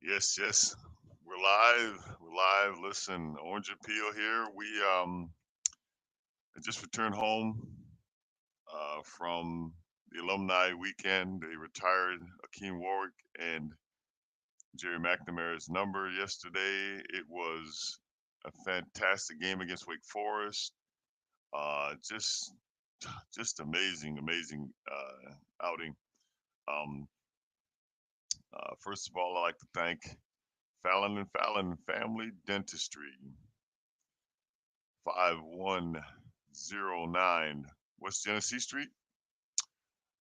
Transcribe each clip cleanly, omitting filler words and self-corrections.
Yes, yes. We're live. We're live. Listen, Orange Appeal here. We just returned home from the alumni weekend. They retired Akeem Warwick and Jerry McNamara's number yesterday. It was a fantastic game against Wake Forest. Just amazing, amazing outing. Um, First of all, I'd like to thank Fallon and Fallon Family Dentistry, 5109 West Genesee Street.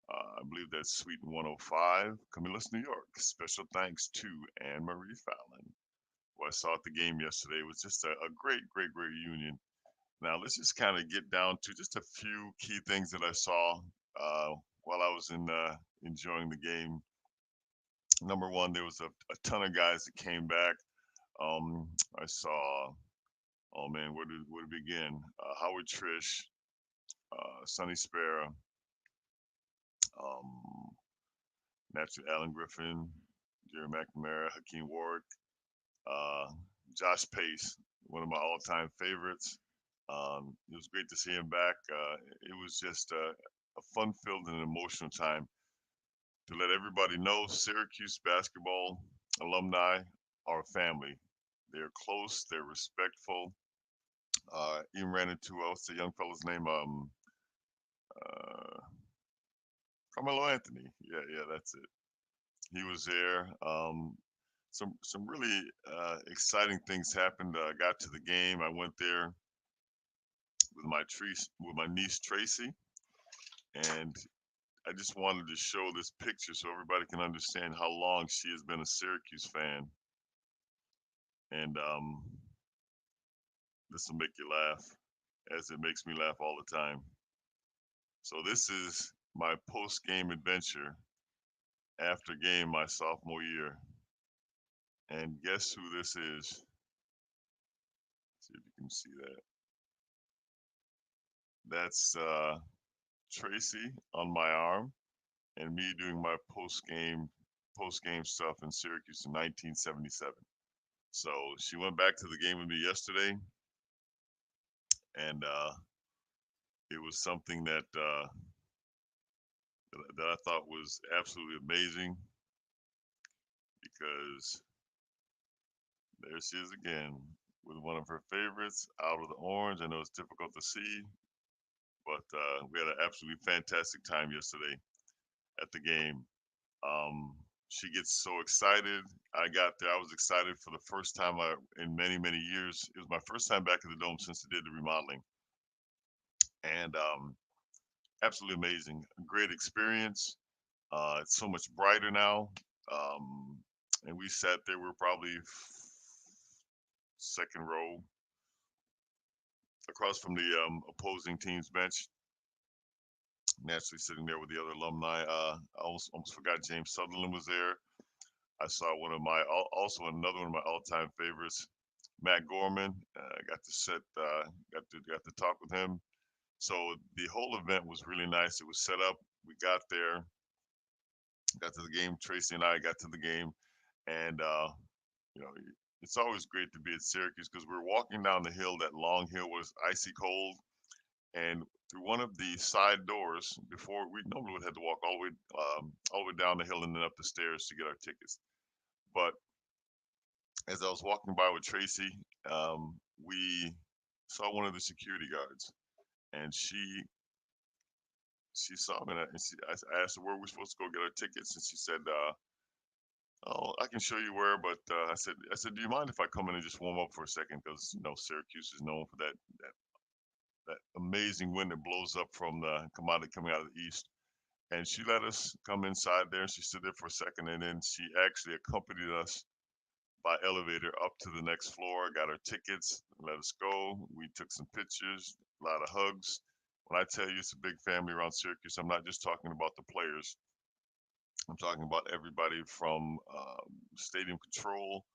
I believe that's Suite 105, Camillus, New York. Special thanks to Anne Marie Fallon, who I saw at the game yesterday. It was just a great, great, great reunion. Now, let's just kind of get down to just a few key things that I saw while I was enjoying the game. Number one, there was a ton of guys that came back. I saw, oh man, where to begin? Howard Trish, Sonny Sparrow, um, naturally Alan Griffin, Jerry McNamara, Hakeem Warwick, uh, Josh Pace, one of my all-time favorites. It was great to see him back. It was just a fun-filled and emotional time to let everybody know Syracuse basketball alumni are a family. They're close. They're respectful. Even ran into what's the young fella's name? Uh, Carmelo Anthony. Yeah, yeah, that's it. He was there. Some really exciting things happened. I got to the game. I went there with my niece Tracy, and I just wanted to show this picture so everybody can understand how long she has been a Syracuse fan. And this will make you laugh, as it makes me laugh all the time. So this is my post-game adventure after game my sophomore year. And guess who this is? See if you can see that. That's Tracy on my arm, and me doing my post game stuff in Syracuse in 1977. So she went back to the game with me yesterday, and it was something that I thought was absolutely amazing because there she is again with one of her favorites out of the orange. I know it's difficult to see, but we had an absolutely fantastic time yesterday at the game. Um, she gets so excited. I got there. I was excited for the first time in many, many years. It was my first time back at the Dome since they did the remodeling. And absolutely amazing. Great experience. It's so much brighter now. Um, and we sat there. We are probably second row across from the opposing team's bench. Naturally, sitting there with the other alumni. I almost forgot James Sutherland was there. I saw also another one of my all-time favorites, Matt Gorman. I got to got to talk with him. So the whole event was really nice. It was set up. We got there, got to the game. Tracy and I got to the game, and you know, it's always great to be at Syracuse because we were walking down the hill. That long hill was icy cold, and through one of the side doors, before we normally would have to walk all the way down the hill and then up the stairs to get our tickets. But as I was walking by with Tracy, we saw one of the security guards, and she saw me, I asked her where we're supposed to go get our tickets, and she said, "Oh, I can show you where." But I said, "Do you mind if I come in and just warm up for a second? Because Syracuse is known for that amazing wind that blows up from the coming out of the east." And she let us come inside there, and she stood there for a second, and then she actually accompanied us by elevator up to the next floor, got our tickets, let us go. We took some pictures, a lot of hugs. When I tell you it's a big family around Syracuse, I'm not just talking about the players. I'm talking about everybody from stadium control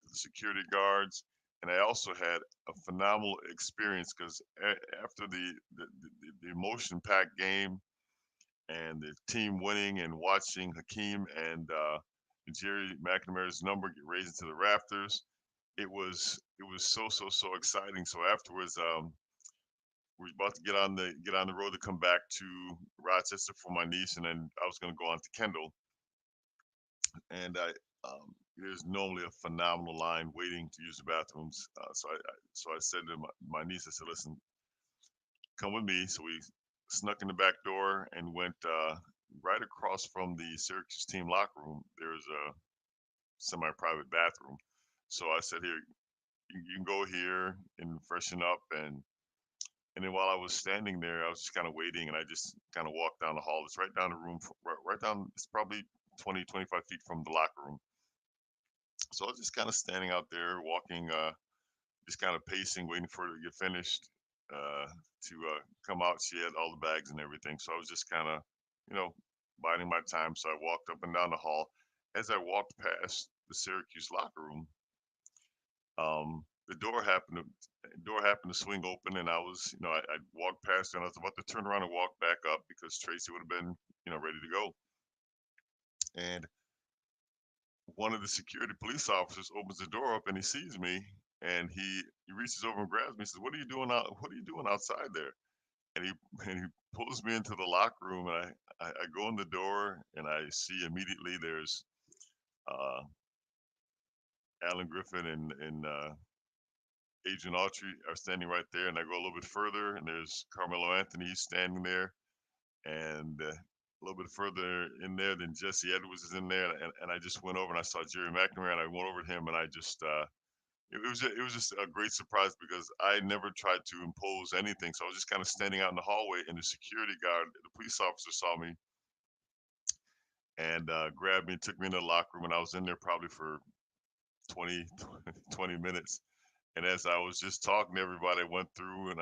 to the security guards. And I also had a phenomenal experience because after the emotion packed game and the team winning and watching Hakeem and Jerry McNamara's number get raised into the rafters. It was so exciting. So afterwards, we were about to get on the road to come back to Rochester for my niece, and then I was going to go on to Kendall. And there's normally a phenomenal line waiting to use the bathrooms. So I said to my niece, I said, "Listen, come with me." So we snuck in the back door and went right across from the Syracuse team locker room. There's a semi-private bathroom. So I said, "Here, you can go here and freshen up." And then while I was standing there, I was just kind of waiting, and I just kind of walked down the hall. It's right down the room, right down. It's probably 20, 25 feet from the locker room. So I was just kind of standing out there, walking, just kind of pacing, waiting for her to get finished to come out. She had all the bags and everything, so I was just kind of, you know, biding my time. So I walked up and down the hall. As I walked past the Syracuse locker room, the door happened to swing open, and I walked past her, and I was about to turn around and walk back up because Tracy would have been, ready to go. And one of the security police officers opens the door up, and he sees me, and he reaches over and grabs me. He says, "What are you doing out? What are you doing outside there?" And he and he pulls me into the locker room, and I go in the door, and I see immediately there's uh, Alan Griffin and Agent Autry are standing right there, and I go a little bit further, and there's Carmelo Anthony standing there, and a little bit further in there, then Jesse Edwards is in there, and I just went over and I saw Jerry McNamara, and I went over to him, and I just it was just a great surprise because I never tried to impose anything, so I was just kind of standing out in the hallway, and the security guard, the police officer, saw me and grabbed me and took me into the locker room, and I was in there probably for 20 20 minutes. And as I was just talking to everybody, I went through, and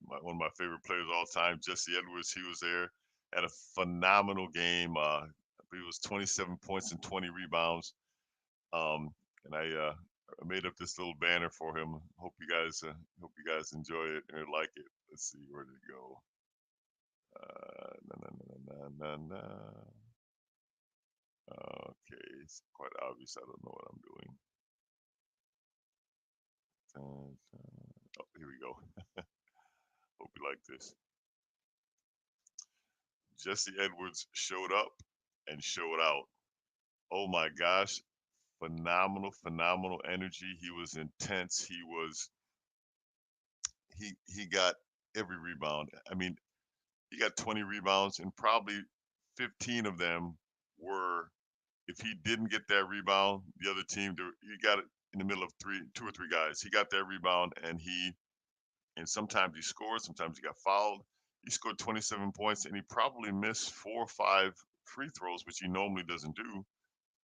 one of my favorite players of all time, Jesse Edwards, he was there, had a phenomenal game. I believe it was 27 points and 20 rebounds. Um, and I made up this little banner for him. Hope you guys enjoy it and like it. Let's see, where did it go? Na, na, na, na, na, na. Okay, it's quite obvious. I don't know what I'm doing. Oh, here we go. Hope you like this. Jesse Edwards showed up and showed out. Oh my gosh, phenomenal energy. He was intense. He got every rebound. I mean, he got 20 rebounds, and probably 15 of them were, if he didn't get that rebound, the other team, he got it in the middle of two or three guys. He got that rebound, and sometimes he scored, sometimes he got fouled. He scored 27 points, and he probably missed 4 or 5 free throws, which he normally doesn't do.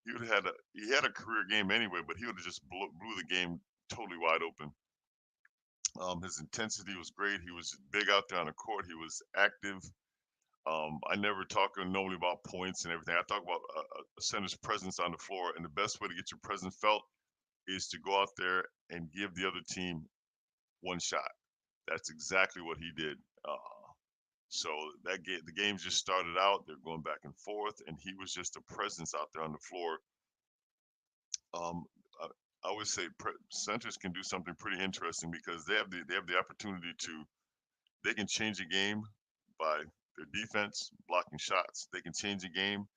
He had a career game anyway, but he would have just blew the game totally wide open. His intensity was great. He was big out there on the court. He was active. I never talk normally about points and everything. I talk about a center's presence on the floor, and the best way to get your presence felt is to go out there and give the other team one shot. That's exactly what he did. So the games just started out. They're going back and forth, and he was just a presence out there on the floor. Um, I always say centers can do something pretty interesting because they have the opportunity to, they can change a game by their defense blocking shots. They can change a game.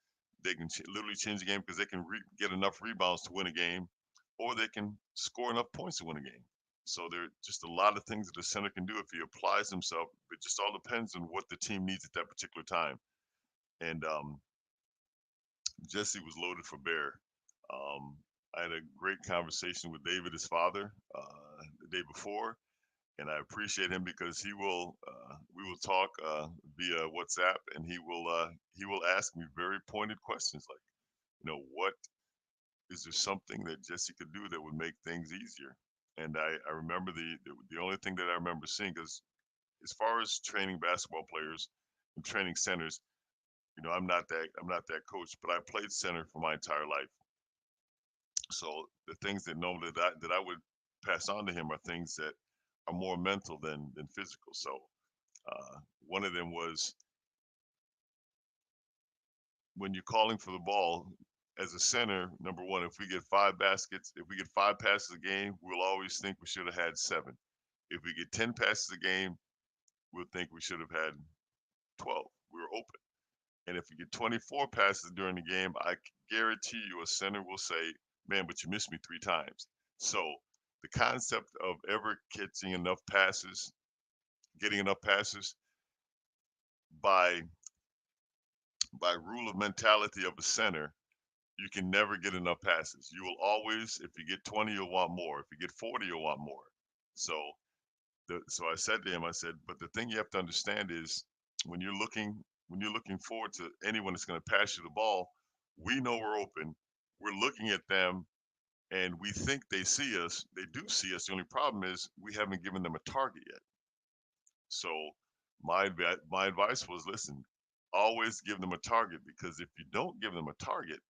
They can literally change the game because they can get enough rebounds to win a game, or they can score enough points to win a game. So there are just a lot of things that the center can do if he applies himself. It just all depends on what the team needs at that particular time. And Jesse was loaded for bear. Um, I had a great conversation with David, his father, the day before, and I appreciate him because we will talk via WhatsApp, and he will ask me very pointed questions like, what is there something that Jesse could do that would make things easier? And I remember the only thing that I remember seeing, because as far as training basketball players and training centers, I'm not that coach, but I played center for my entire life. So the things that normally that I would pass on to him are things that are more mental than physical. So one of them was, when you're calling for the ball, as a center, number one, if we get 5 baskets, if we get 5 passes a game, we'll always think we should have had 7. If we get 10 passes a game, we'll think we should have had 12. We were open. And if we get 24 passes during the game, I guarantee you a center will say, man, but you missed me 3 times. So the concept of ever getting enough passes by rule of mentality of a center, you can never get enough passes. You will always, if you get 20, you'll want more. If you get 40, you'll want more. So so I said to him, I said, but the thing you have to understand is when you're looking forward to anyone that's going to pass you the ball, we know we're open. We're looking at them and we think they see us. They do see us. The only problem is we haven't given them a target yet. So my advice was, listen, always give them a target, because if you don't give them a target,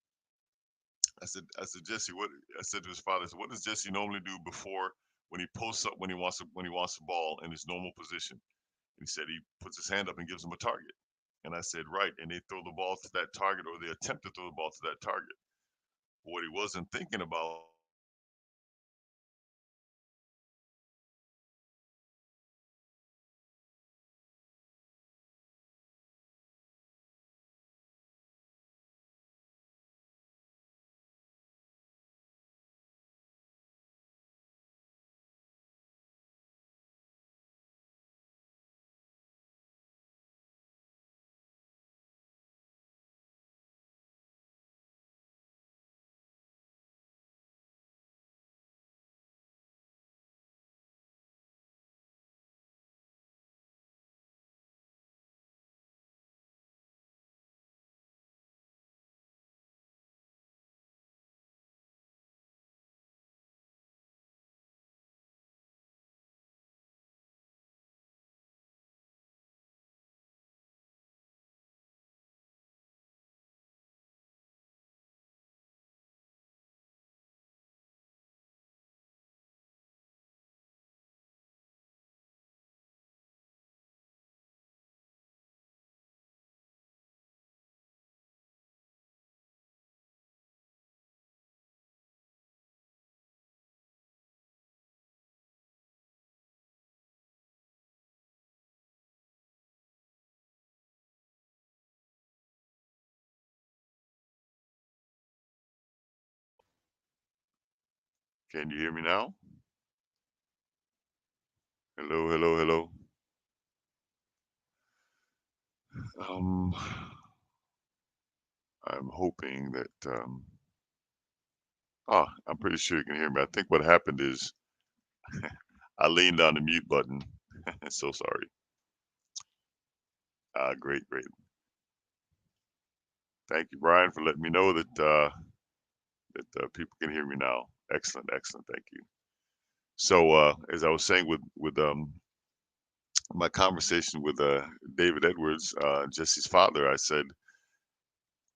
I said, Jesse, what I said to his father, I said, what does Jesse normally do before when he posts up when he wants the ball in his normal position? And he said he puts his hand up and gives him a target. And I said, right. And they throw the ball to that target, or they attempt to throw the ball to that target. But what he wasn't thinking about can you hear me now? Hello, hello, hello. Um, I'm hoping that I'm pretty sure you can hear me. I think what happened is I leaned on the mute button. So sorry. Great, great. Thank you, Brian, for letting me know that people can hear me now. Excellent, excellent. Thank you. So as I was saying with my conversation with David Edwards, Jesse's father, I said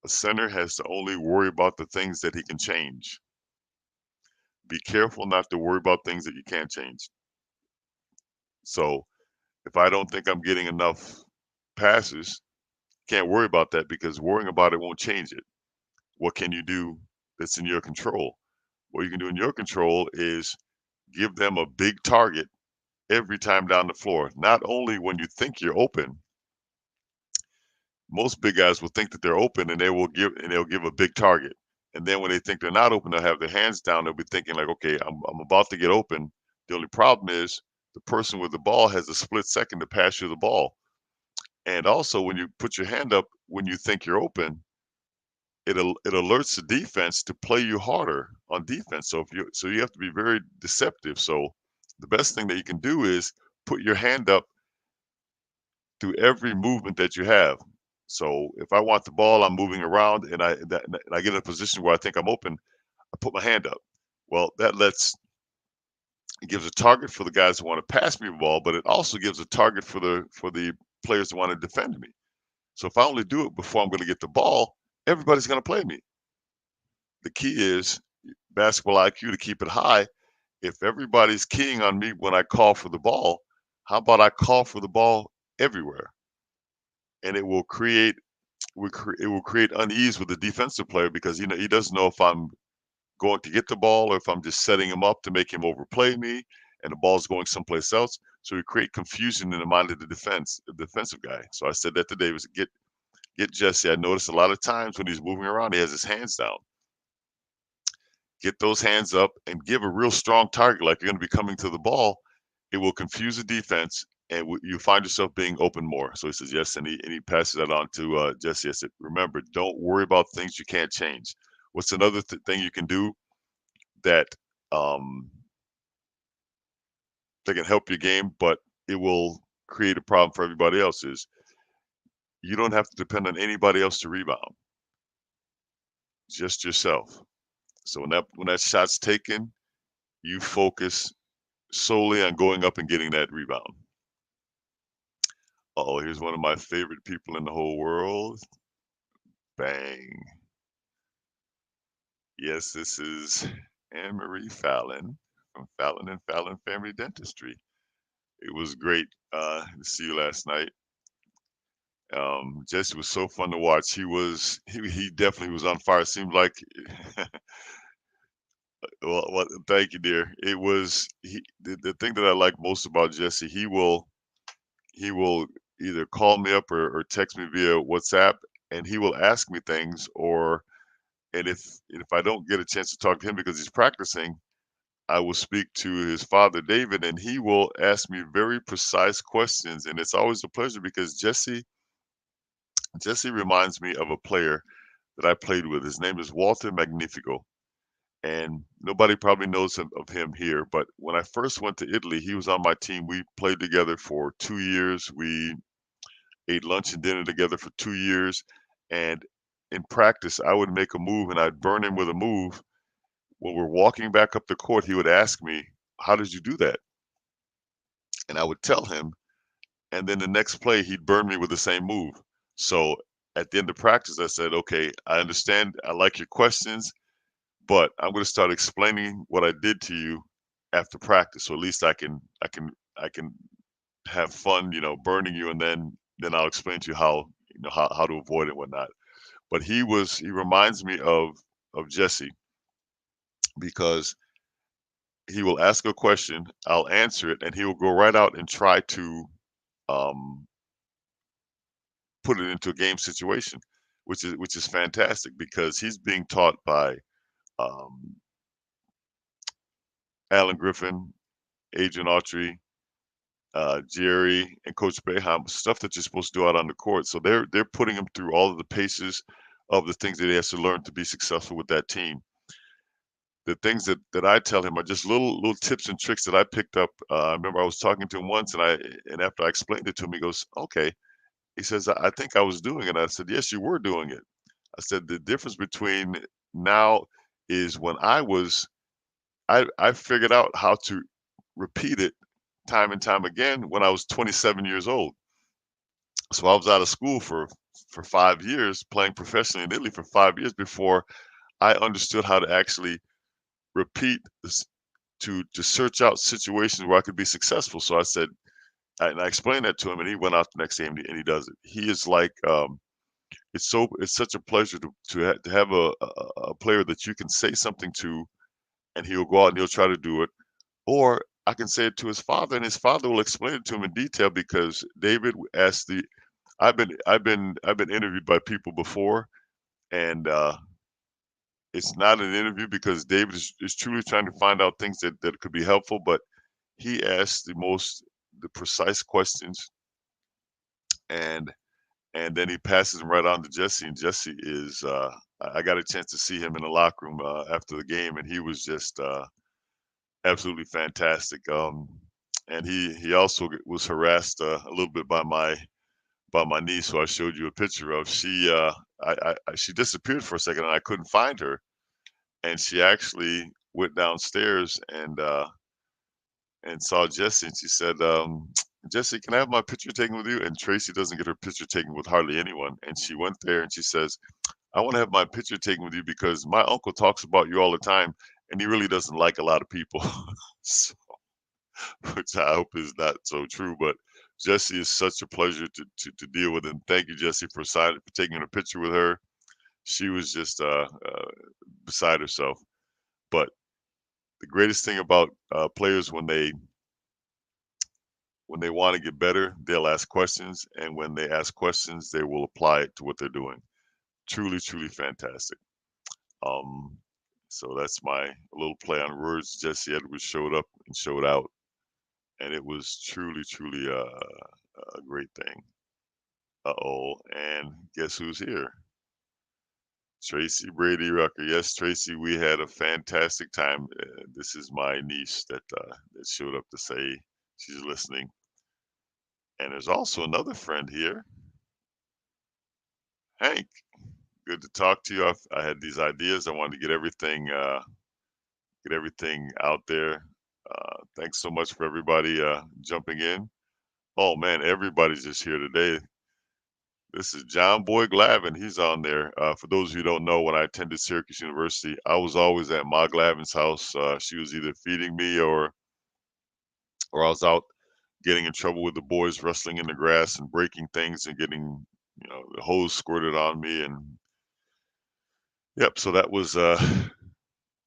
a center has to only worry about the things that he can change. Be careful not to worry about things that you can't change. So if I don't think I'm getting enough passes, can't worry about that, because worrying about it won't change it. What can you do that's in your control? What you can do in your control is give them a big target every time down the floor. Not only when you think you're open, most big guys will think that they're open and they'll give a big target. And then when they think they're not open, they'll have their hands down. They'll be thinking like, okay, I'm about to get open. The only problem is the person with the ball has a split second to pass you the ball. And also, when you put your hand up when you think you're open, it alerts the defense to play you harder on defense. So you have to be very deceptive. So the best thing that you can do is put your hand up through every movement that you have. So if I want the ball, I'm moving around, and I get in a position where I think I'm open, I put my hand up. Well, it gives a target for the guys who want to pass me the ball, but it also gives a target for the players who want to defend me. So if I only do it before I'm going to get the ball, everybody's going to play me. The key is basketball IQ to keep it high. If everybody's keying on me when I call for the ball, how about I call for the ball everywhere? And it will create it will create unease with the defensive player because he doesn't know if I'm going to get the ball or if I'm just setting him up to make him overplay me and the ball's going someplace else. So we create confusion in the mind of the defensive guy. So I said that to Davis, get Jesse. I noticed a lot of times when he's moving around, he has his hands down. Get those hands up and give a real strong target like you're going to be coming to the ball. It will confuse the defense and you find yourself being open more. So he says yes, and he passes that on to Jesse. I said, remember, don't worry about things you can't change. What's another thing you can do that um, that can help your game, but it will create a problem for everybody else? Is you don't have to depend on anybody else to rebound, just yourself. So when that shot's taken, you focus solely on going up and getting that rebound. Oh, here's one of my favorite people in the whole world. Bang. Yes, this is Anne Marie Fallon from Fallon and Fallon Family Dentistry. It was great to see you last night. Jesse was so fun to watch. He definitely was on fire. It seemed like well, thank you, dear. It was the thing that I like most about Jesse. He will either call me up or text me via WhatsApp, and he will ask me things. And if I don't get a chance to talk to him because he's practicing, I will speak to his father, David, and he will ask me very precise questions. And it's always a pleasure because Jesse reminds me of a player that I played with. His name is Walter Magnifico. And nobody probably knows of him here. But when I first went to Italy, he was on my team. We played together for 2 years. We ate lunch and dinner together for 2 years. And in practice, I would make a move and I'd burn him with a move. When we're walking back up the court, he would ask me, "How did you do that?" And I would tell him. And then the next play, he'd burn me with the same move. So at the end of practice, I said, "Okay, I understand. I like your questions, but I'm going to start explaining what I did to you after practice. So at least I can have fun, burning you, and then I'll explain to you how to avoid it and whatnot." But he reminds me of Jesse because he will ask a question, I'll answer it, and he will go right out and try to um, put it into a game situation, which is fantastic because he's being taught by um, Alan Griffin, Adrian Autry, Jerry, and Coach Boeheim, stuff that you're supposed to do out on the court. So they're putting him through all of the paces of the things that he has to learn to be successful with that team. The things that I tell him are just little tips and tricks that I picked up. I remember I was talking to him once, and after I explained it to him, he goes, "Okay." He says, "I think I was doing it." I said, "Yes, you were doing it." I said, "The difference between now is when I figured out how to repeat it time and time again when I was 27 years old. So I was out of school for 5 years, playing professionally in Italy for 5 years before I understood how to actually repeat this to search out situations where I could be successful." So I said, and I explained that to him, and he went out the next day and he does it. He is like it's such a pleasure to have a player that you can say something to, and he'll go out and he'll try to do it, or I can say it to his father, and his father will explain it to him in detail because David asked the I've been interviewed by people before, and it's not an interview because David is truly trying to find out things that could be helpful, but he asked the precise questions, and then he passes him right on to Jesse, and Jesse is I got a chance to see him in the locker room after the game, and he was just absolutely fantastic. And he also was harassed a little bit by my niece, who I showed you a picture of. She disappeared for a second, and I couldn't find her, and she actually went downstairs and saw Jesse, and she said, "Jesse, can I have my picture taken with you?" And Tracy doesn't get her picture taken with hardly anyone, and she went there and she says, "I want to have my picture taken with you because my uncle talks about you all the time, and he really doesn't like a lot of people." So, which I hope is not so true, but Jesse is such a pleasure to deal with, and thank you, Jesse, for taking a picture with her. She was just beside herself. But the greatest thing about players when they want to get better, they'll ask questions, and when they ask questions, they will apply it to what they're doing. Truly, truly fantastic. Um, so that's my little play on words. Jesse Edwards showed up and showed out, and it was truly, truly a great thing. Uh-oh, and guess who's here? Tracy Brady Rucker. Yes, Tracy, we had a fantastic time. This is my niece that showed up to say she's listening. And there's also another friend here, Hank. Good to talk to you. I had these ideas. I wanted to get everything out there. Thanks so much for everybody jumping in. Oh man, everybody's just here today. This is John Boy Glavin. He's on there. For those of you who don't know, when I attended Syracuse University, I was always at Ma Glavin's house. She was either feeding me or I was out getting in trouble with the boys wrestling in the grass and breaking things and getting, the hose squirted on me. And yep, so that was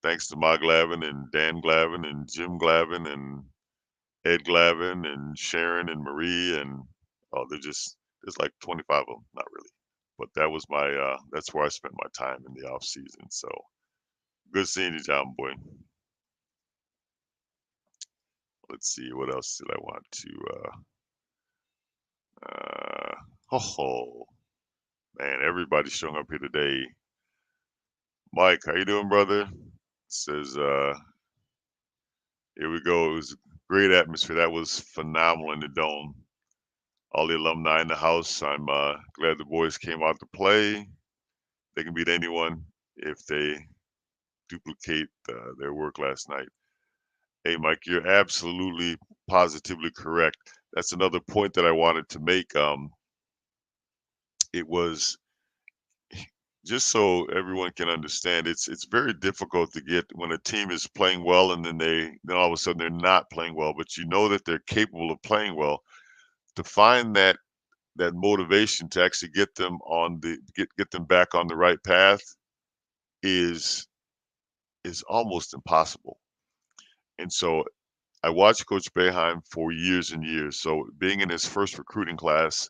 thanks to Ma Glavin and Dan Glavin and Jim Glavin and Ed Glavin and Sharon and Marie and oh, there's like 25 of them, not really. But that was that's where I spent my time in the off season. So good seeing you, John Boy. Let's see, what else did I want to oh man, everybody's showing up here today. Mike, how you doing, brother? Says here we go. It was a great atmosphere. That was phenomenal in the dome. All the alumni in the house. I'm glad the boys came out to play. They can beat anyone if they duplicate their work last night. Hey, Mike, you're absolutely positively correct. That's another point that I wanted to make. It was just so everyone can understand. It's very difficult to get when a team is playing well and then all of a sudden they're not playing well, but you know that they're capable of playing well. To find that motivation to actually get them back on the right path is is almost impossible. And so I watched Coach Boeheim for years and years. So being in his first recruiting class,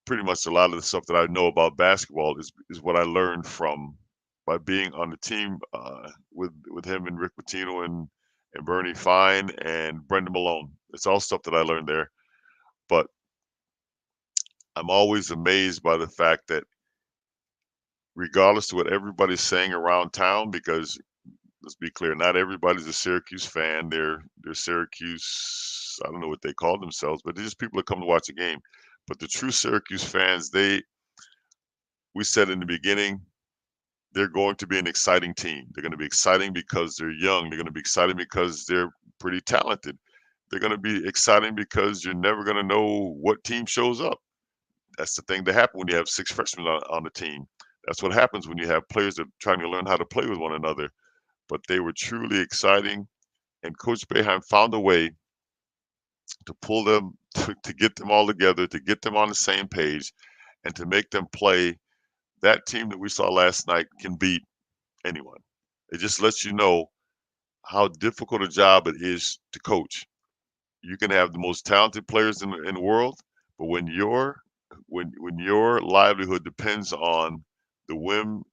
pretty much a lot of the stuff that I know about basketball is what I learned from by being on the team with him and Rick Pitino and Bernie Fine and Brendan Malone. It's all stuff that I learned there. But I'm always amazed by the fact that regardless of what everybody's saying around town, because let's be clear, not everybody's a Syracuse fan. They're Syracuse, I don't know what they call themselves, but they're just people that come to watch a game. But the true Syracuse fans, we said in the beginning, they're going to be an exciting team. They're going to be exciting because they're young. They're going to be exciting because they're pretty talented. They're going to be exciting because you're never going to know what team shows up. That's the thing that happens when you have six freshmen on the team. That's what happens when you have players that are trying to learn how to play with one another. But they were truly exciting, and Coach Boeheim found a way to pull them to get them all together, to get them on the same page, and to make them play. That team that we saw last night can beat anyone. It just lets you know how difficult a job it is to coach. You can have the most talented players in the world, but when your livelihood depends on the whim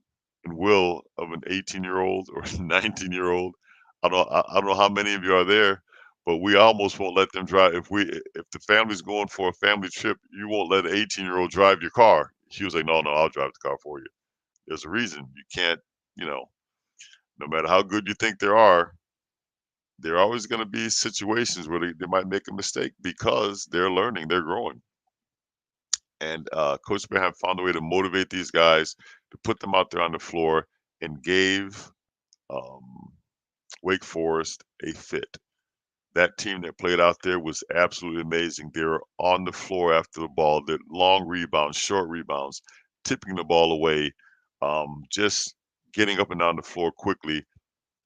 and will of an 18-year-old or 19-year-old, I don't know how many of you are there, but we almost won't let them drive. If the family's going for a family trip, you won't let an 18-year-old drive your car. He was like, no, no, I'll drive the car for you. There's a reason you can't, you know, no matter how good you think there are always going to be situations where they might make a mistake because they're learning, they're growing. And Coach Boeheim found a way to motivate these guys, to put them out there on the floor, and gave um, Wake Forest a fit. That team that played out there was absolutely amazing. They were on the floor after the ball, the long rebounds, short rebounds, tipping the ball away, just getting up and down the floor quickly.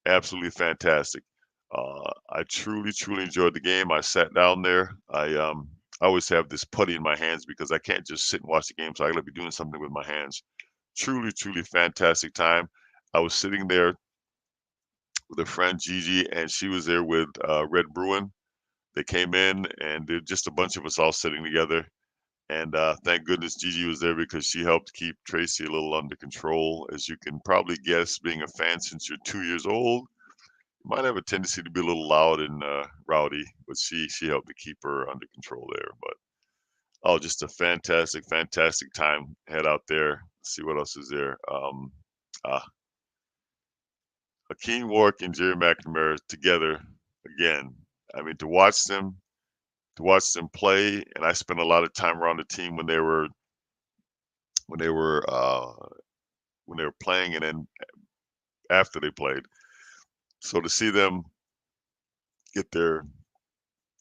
Absolutely fantastic. I truly, truly enjoyed the game. I sat down there. I always have this putty in my hands because I can't just sit and watch the game, so I gotta be doing something with my hands. Truly, truly fantastic time. I was sitting there with a friend, Gigi, and she was there with Red Bruin. They came in, and there just a bunch of us all sitting together. And thank goodness Gigi was there because she helped keep Tracy a little under control. As you can probably guess, being a fan since you're 2 years old, you might have a tendency to be a little loud and rowdy, but she helped to keep her under control there. But oh, just a fantastic, fantastic time. Head out there, see what else is there. Uh, Hakeem Warwick and Jerry McNamara together again. I mean, to watch them play, and I spent a lot of time around the team when they were uh, when they were playing, and then after they played. So to see them get their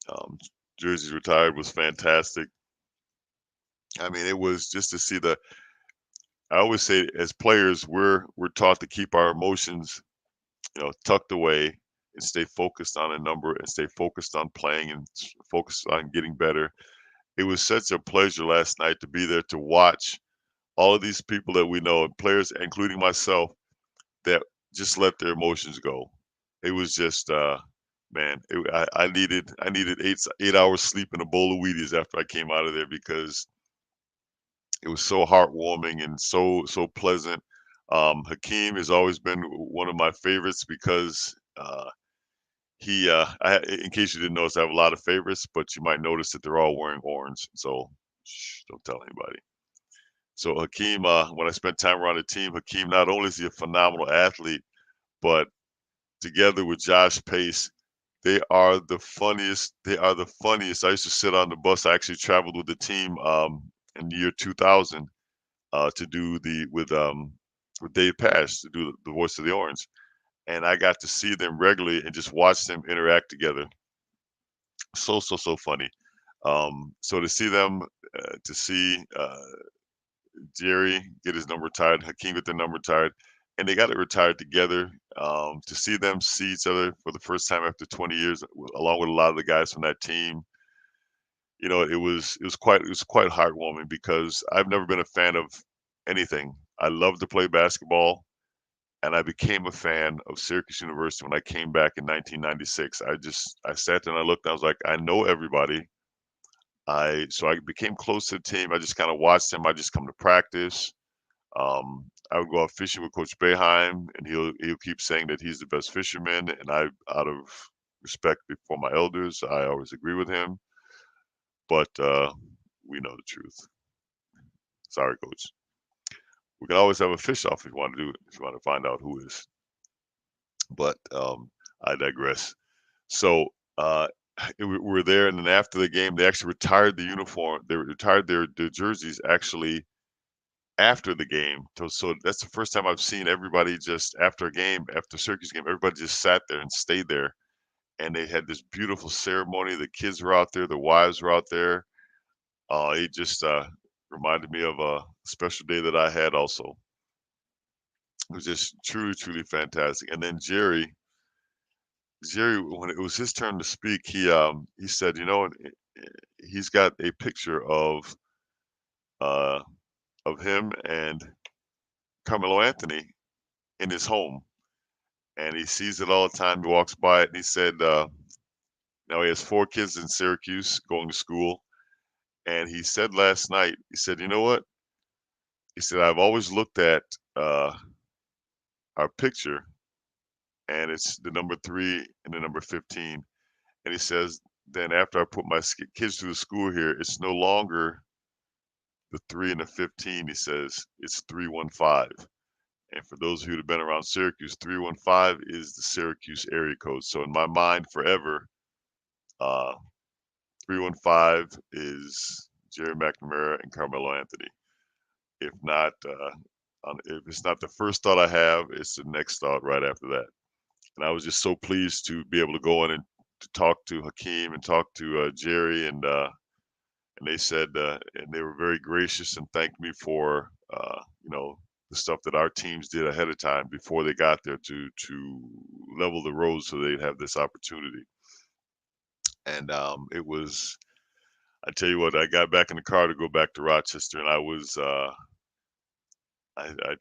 um, jerseys retired was fantastic. I mean, it was just to see the. I always say, as players, we're taught to keep our emotions, tucked away and stay focused on a number and stay focused on playing and focused on getting better. It was such a pleasure last night to be there to watch all of these people that we know, and players, including myself, that just let their emotions go. It was just, man, I needed 8 hours sleep and a bowl of Wheaties after I came out of there because it was so heartwarming and so pleasant. Hakeem has always been one of my favorites because in case you didn't notice, I have a lot of favorites, but you might notice that they're all wearing orange. So shh, don't tell anybody. So Hakeem, when I spent time around the team, Hakeem, not only is he a phenomenal athlete, but together with Josh Pace, they are the funniest. They are the funniest. I used to sit on the bus. I actually traveled with the team in the year 2000 to do the with Dave Pash to do the voice of the Orange, and I got to see them regularly and just watch them interact together. So funny. So to see them, to see Jerry get his number retired, Hakeem get their number retired, and they got it retired together. To see them see each other for the first time after 20 years, along with a lot of the guys from that team, it was quite heartwarming because I've never been a fan of anything. I love to play basketball, and I became a fan of Syracuse University when I came back in 1996. I sat there and I looked. I was like, I know everybody. I became close to the team. I just kind of watched them. I just come to practice. I would go out fishing with Coach Beheim, and he'll keep saying that he's the best fisherman. And out of respect for my elders, I always agree with him. But we know the truth. Sorry, Coach. We can always have a fish off if you want to do it. If you want to find out who is. But I digress. So we're there, and then after the game, they actually retired the uniform. They retired their jerseys actually after the game. So that's the first time I've seen everybody just after a game, after Syracuse game, everybody just sat there and stayed there. And they had this beautiful ceremony. The kids were out there, the wives were out there. It just reminded me of a special day that I had also. It was just truly, truly fantastic. And then Jerry, when it was his turn to speak, he said, he's got a picture uh, of him and Carmelo Anthony in his home, and he sees it all the time. He walks by it, and he said, now he has 4 kids in Syracuse going to school, and he said last night, he said, you know what? He said, I've always looked at our picture, and it's the number 3 and the number 15, and he says, then after I put my kids through the school here, it's no longer the 3 and the 15. He says it's 315. And for those of you who've been around Syracuse, 315 is the Syracuse area code. So in my mind, forever, uh, 315 is Jerry McNamara and Carmelo Anthony. If not, if it's not the first thought I have, it's the next thought right after that. And I was just so pleased to be able to go in and to talk to Hakeem and talk to Jerry, and they said, and they were very gracious and thanked me for, the stuff that our teams did ahead of time before they got there to level the road so they'd have this opportunity. And it was I tell you what, I got back in the car to go back to Rochester, and I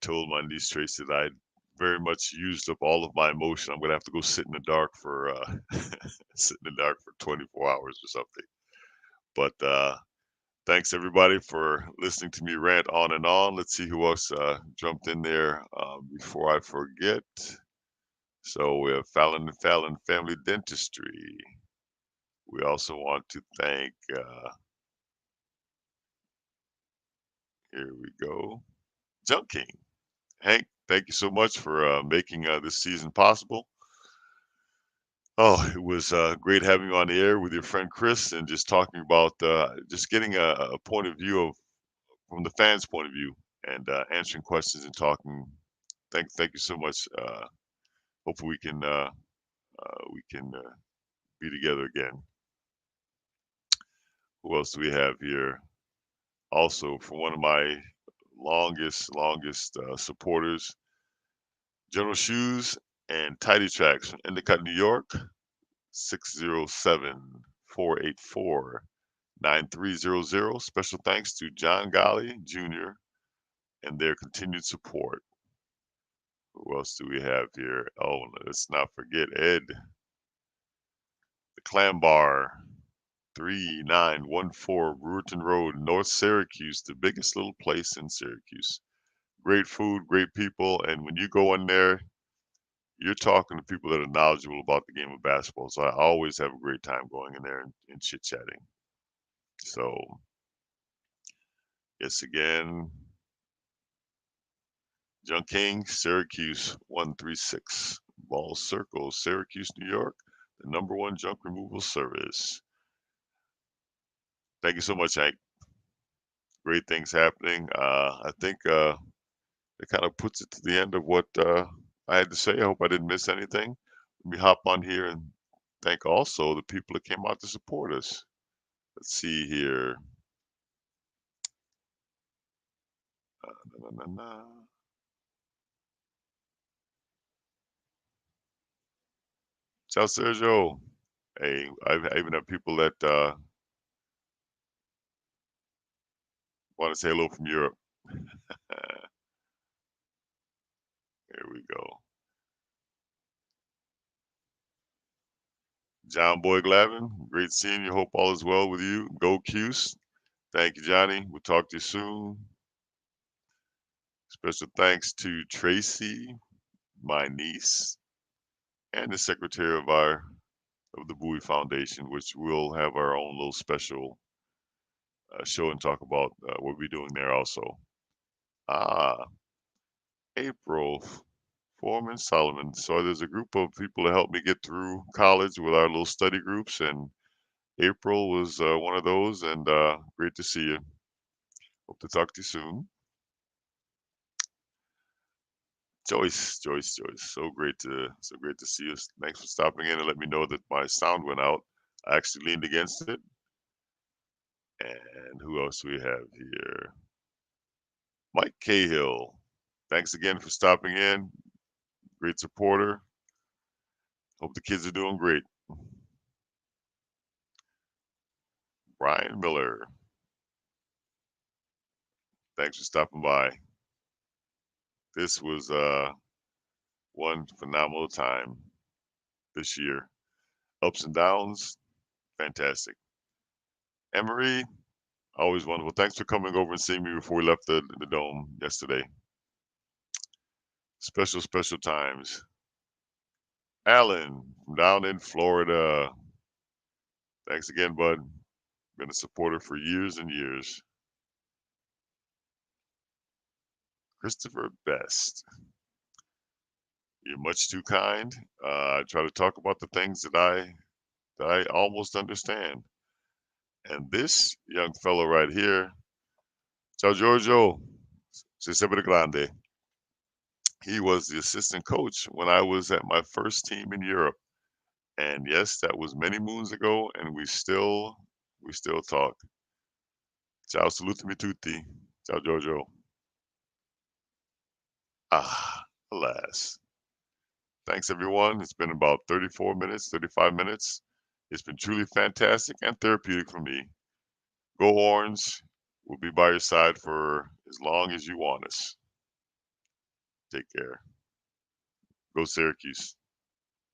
told my niece Tracy that I very much used up all of my emotion. I'm gonna have to go sit in the dark for sit in the dark for 24 hours or something. But thanks everybody for listening to me rant on and on. Let's see who else jumped in there before I forget. So we have Fallon and Fallon Family Dentistry. We also want to thank, here we go, Junk King. Hank, thank you so much for making this season possible. Oh, it was great having you on the air with your friend Chris and just talking about just getting a point of view of from the fans' point of view and answering questions and talking. Thank you so much. Hopefully we can be together again. Who else do we have here? Also, for one of my longest supporters, General Shoes and Tidy Tracks from Endicott, New York, 607-484-9300. Special thanks to John Golly Jr. and their continued support. Who else do we have here? Oh, let's not forget Ed, the Clam Bar, 3914 Brewerton Road, North Syracuse, the biggest little place in Syracuse. Great food, great people, and when you go in there, you're talking to people that are knowledgeable about the game of basketball. So I always have a great time going in there and chit chatting. So, yes, again, Junk King, Syracuse 136, Ball Circle, Syracuse, New York, the #1 junk removal service. Thank you so much, Hank. Great things happening. I think it kind of puts it to the end of what I had to say. I hope I didn't miss anything. Let me hop on here and thank also the people that came out to support us. Let's see here. Na, na, na, na. Ciao, Sergio. Hey, I even have people that want to say hello from Europe. Here we go. John Boy Glavin, great seeing you. Hope all is well with you. Go Cuse. Thank you, Johnny. We'll talk to you soon. Special thanks to Tracy, my niece, and the secretary of the Bowie Foundation, which we'll have our own little special show and talk about what we'll be doing there also. Ah, April Foreman Solomon. So there's a group of people that helped me get through college with our little study groups, and April was one of those. And great to see you. Hope to talk to you soon. Joyce. So great to see you. Thanks for stopping in and let me know that my sound went out. I actually leaned against it. And who else do we have here? Mike Cahill. Thanks again for stopping in. Great supporter. Hope the kids are doing great. Brian Miller. Thanks for stopping by. This was one phenomenal time this year. Ups and downs, fantastic. Emery, always wonderful. Thanks for coming over and seeing me before we left the dome yesterday. Special times. Alan from down in Florida. Thanks again, bud. Been a supporter for years and years. Christopher Best. You're much too kind. I try to talk about the things that I almost understand. And this young fellow right here, Ciao Giorgio, sei sempre grande. He was the assistant coach when I was at my first team in Europe. And yes, that was many moons ago, and we still talk. Ciao, salutami tutti. Ciao Giorgio. Ah, alas. Thanks everyone. It's been about 34 minutes, 35 minutes. It's been truly fantastic and therapeutic for me. Go Horns. We'll be by your side for as long as you want us. Take care. Go Syracuse.